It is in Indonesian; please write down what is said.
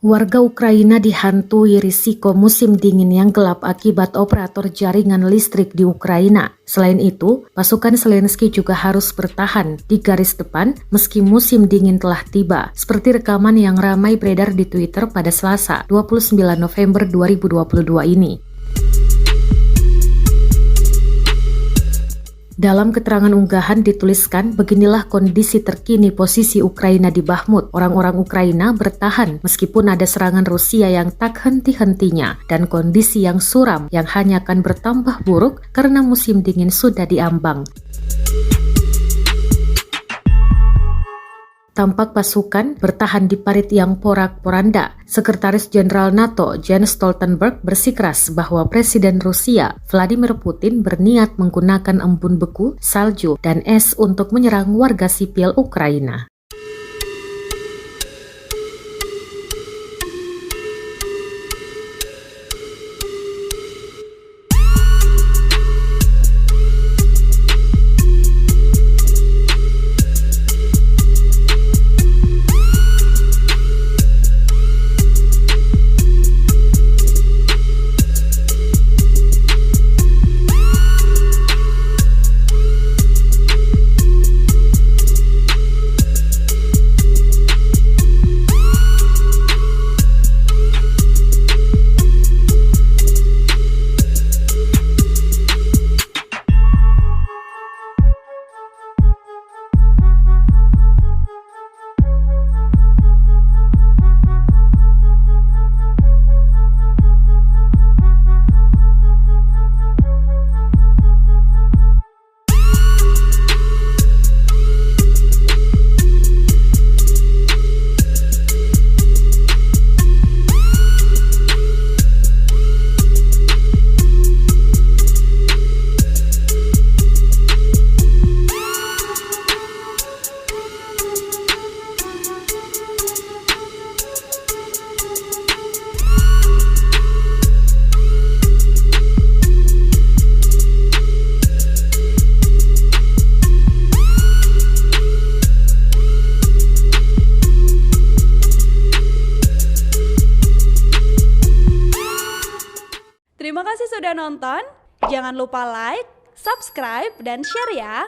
Warga Ukraina dihantui risiko musim dingin yang gelap akibat operator jaringan listrik di Ukraina. Selain itu, pasukan Zelensky juga harus bertahan di garis depan meski musim dingin telah tiba, seperti rekaman yang ramai beredar di Twitter pada Selasa, 29 November 2022 ini. Dalam keterangan unggahan dituliskan, beginilah kondisi terkini posisi Ukraina di Bakhmut. Orang-orang Ukraina bertahan meskipun ada serangan Rusia yang tak henti-hentinya dan kondisi yang suram yang hanya akan bertambah buruk karena musim dingin sudah diambang. Tampak pasukan bertahan di parit yang porak-poranda. Sekretaris Jenderal NATO Jens Stoltenberg bersikeras bahwa Presiden Rusia Vladimir Putin berniat menggunakan embun beku, salju, dan es untuk menyerang warga sipil Ukraina. Terima kasih sudah nonton. Jangan lupa like, subscribe, dan share ya.